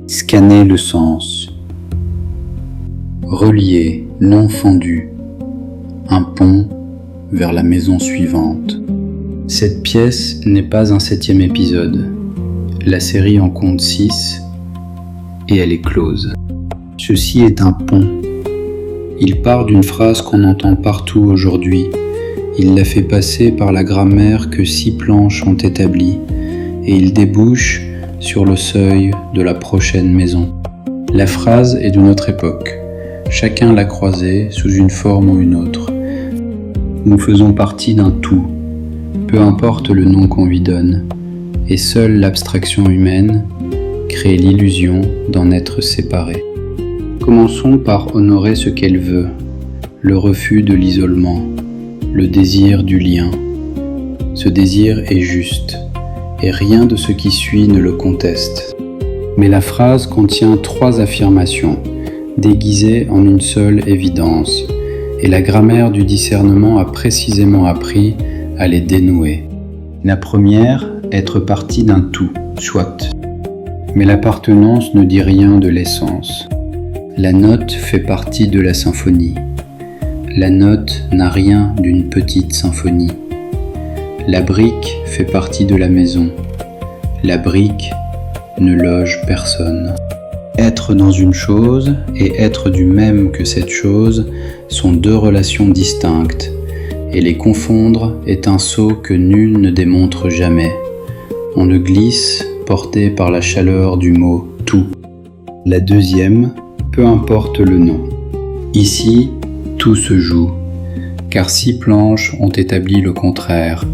Scanner le sens. Relié, non fendu. Un pont vers la maison suivante. Cette pièce n'est pas un 7e épisode. La série en compte 6 et elle est close. Ceci est un pont. Il part d'une phrase qu'on entend partout aujourd'hui. Il la fait passer par la grammaire que 6 planches ont établie et il débouche sur le seuil de la prochaine maison. La phrase est d'une autre époque. Chacun l'a croisée sous une forme ou une autre. Nous faisons partie d'un tout, peu importe le nom qu'on lui donne, et seule l'abstraction humaine crée l'illusion d'en être séparée. Commençons par honorer ce qu'elle veut, le refus de l'isolement, le désir du lien. Ce désir est juste, et rien de ce qui suit ne le conteste. Mais la phrase contient 3 affirmations, déguisées en une seule évidence, et la grammaire du discernement a précisément appris à les dénouer. La première, être partie d'un tout, soit. Mais l'appartenance ne dit rien de l'essence. La note fait partie de la symphonie. La note n'a rien d'une petite symphonie. La brique fait partie de la maison. La brique ne loge personne. Être dans une chose et être du même que cette chose sont 2 relations distinctes, et les confondre est un saut que nul ne démontre jamais. On le glisse, porté par la chaleur du mot « tout ». La deuxième, peu importe le nom. Ici, tout se joue, car 6 planches ont établi le contraire.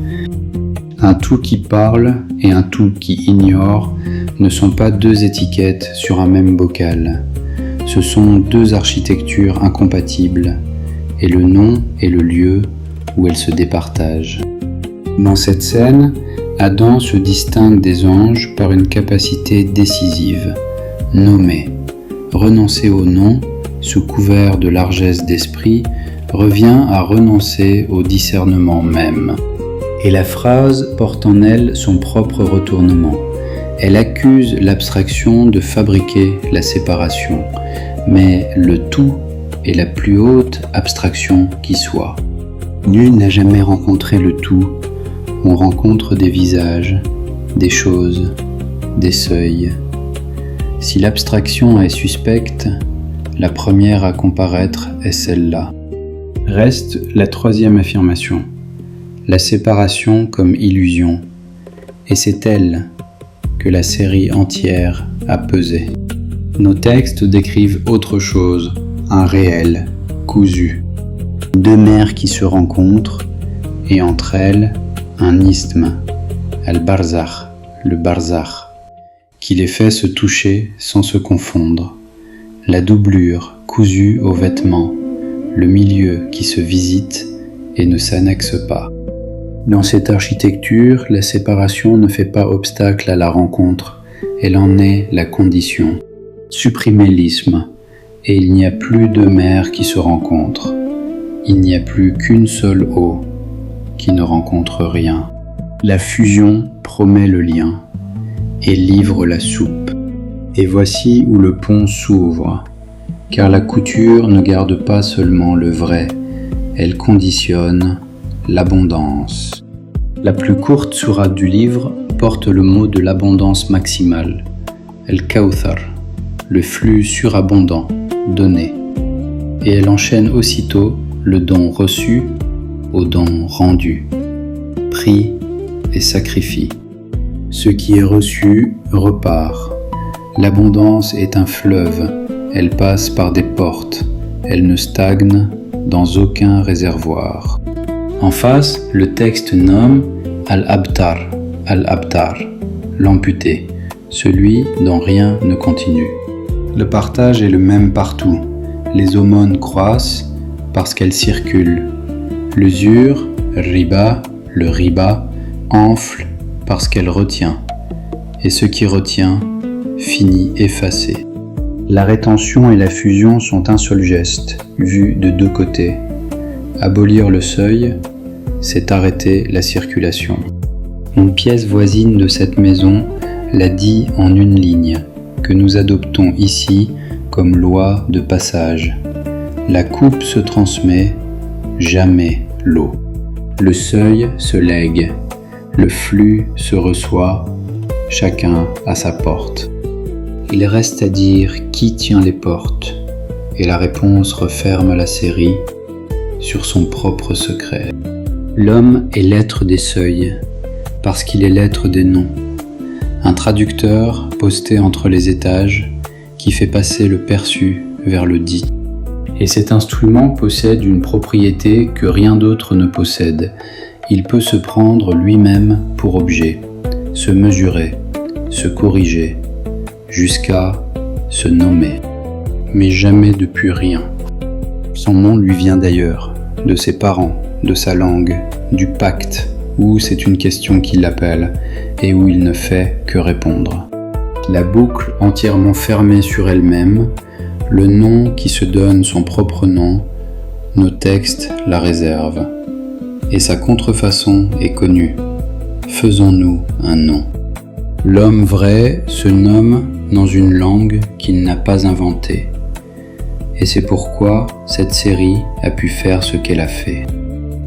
Un tout qui parle et un tout qui ignore ne sont pas 2 étiquettes sur un même bocal. Ce sont 2 architectures incompatibles, et le nom est le lieu où elles se départagent. Dans cette scène, Adam se distingue des anges par une capacité décisive, nommer. Renoncer au nom, sous couvert de largesse d'esprit, revient à renoncer au discernement même. Et la phrase porte en elle son propre retournement. Elle accuse l'abstraction de fabriquer la séparation, mais le tout est la plus haute abstraction qui soit. Nul n'a jamais rencontré le tout. On rencontre des visages, des choses, des seuils. Si l'abstraction est suspecte, la première à comparaître est celle-là. Reste la 3e affirmation. La séparation comme illusion, et c'est elle que la série entière a pesé. Nos textes décrivent autre chose, un réel, cousu. 2 mers qui se rencontrent, et entre elles, un isthme, al-barzakh, le barzakh, qui les fait se toucher sans se confondre. La doublure cousue aux vêtements, le milieu qui se visite et ne s'annexe pas. Dans cette architecture, la séparation ne fait pas obstacle à la rencontre, elle en est la condition. Supprimez l'isthme, et il n'y a plus 2 mers qui se rencontrent. Il n'y a plus qu'une seule eau qui ne rencontre rien. La fusion promet le lien et livre la soupe. Et voici où le pont s'ouvre, car la couture ne garde pas seulement le vrai, elle conditionne l'abondance. La plus courte sourate du livre porte le mot de l'abondance maximale, al-Kawthar, le flux surabondant, donné. Et elle enchaîne aussitôt le don reçu au don rendu, prie et sacrifie. Ce qui est reçu repart. L'abondance est un fleuve, elle passe par des portes, elle ne stagne dans aucun réservoir. En face, le texte nomme Al-Abtar, l'amputé, celui dont rien ne continue. Le partage est le même partout. Les aumônes croissent parce qu'elles circulent. L'usure, le riba, enfle parce qu'elle retient. Et ce qui retient finit effacé. La rétention et la fusion sont un seul geste, vu de deux côtés. Abolir le seuil, c'est arrêter la circulation. Une pièce voisine de cette maison l'a dit en une ligne, que nous adoptons ici comme loi de passage. La coupe se transmet, jamais l'eau. Le seuil se lègue, le flux se reçoit, chacun à sa porte. Il reste à dire qui tient les portes, et la réponse referme la série sur son propre secret. L'homme est l'être des seuils, parce qu'il est l'être des noms. Un traducteur posté entre les étages qui fait passer le perçu vers le dit. Et cet instrument possède une propriété que rien d'autre ne possède. Il peut se prendre lui-même pour objet, se mesurer, se corriger, jusqu'à se nommer. Mais jamais depuis rien. Son nom lui vient d'ailleurs, de ses parents, de sa langue, du pacte, où c'est une question qui l'appelle et où il ne fait que répondre. La boucle entièrement fermée sur elle-même, le nom qui se donne son propre nom, nos textes la réservent. Et sa contrefaçon est connue. Faisons-nous un nom. L'homme vrai se nomme dans une langue qu'il n'a pas inventée. Et c'est pourquoi cette série a pu faire ce qu'elle a fait.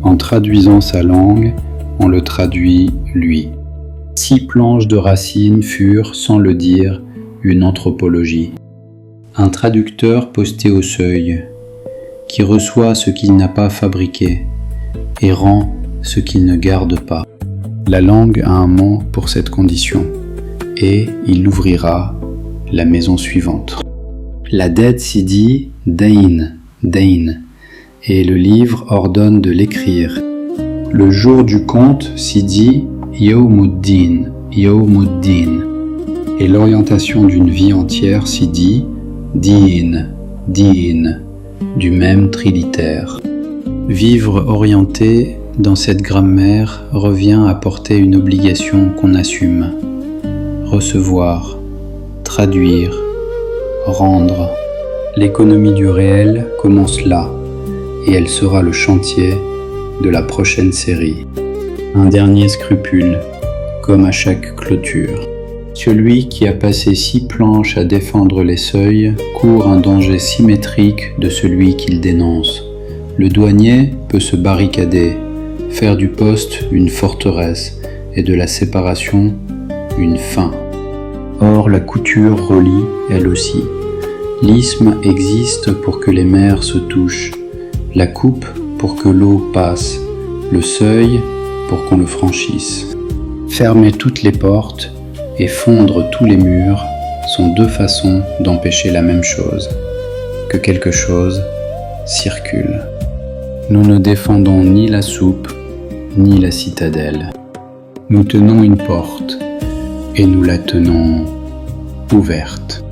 En traduisant sa langue, on le traduit lui. 6 planches de Racine furent, sans le dire, une anthropologie. Un traducteur posté au seuil, qui reçoit ce qu'il n'a pas fabriqué et rend ce qu'il ne garde pas. La langue a un mot pour cette condition, et il ouvrira la maison suivante. La dette s'y dit Dain, Dain, et le livre ordonne de l'écrire. Le jour du compte s'y dit Yawmuddin, Yawmuddin, et l'orientation d'une vie entière s'y dit Din, Din, du même trilitère. Vivre orienté dans cette grammaire revient à porter une obligation qu'on assume. Recevoir, traduire, rendre. L'économie du réel commence là, et elle sera le chantier de la prochaine série. Un dernier scrupule, comme à chaque clôture. Celui qui a passé 6 planches à défendre les seuils court un danger symétrique de celui qu'il dénonce. Le douanier peut se barricader, faire du poste une forteresse et de la séparation une fin. Or la couture relie, elle aussi. L'isthme existe pour que les mers se touchent, la coupe pour que l'eau passe, le seuil pour qu'on le franchisse. Fermer toutes les portes et fondre tous les murs sont 2 façons d'empêcher la même chose, que quelque chose circule. Nous ne défendons ni la soupe, ni la citadelle. Nous tenons une porte, et nous la tenons ouverte.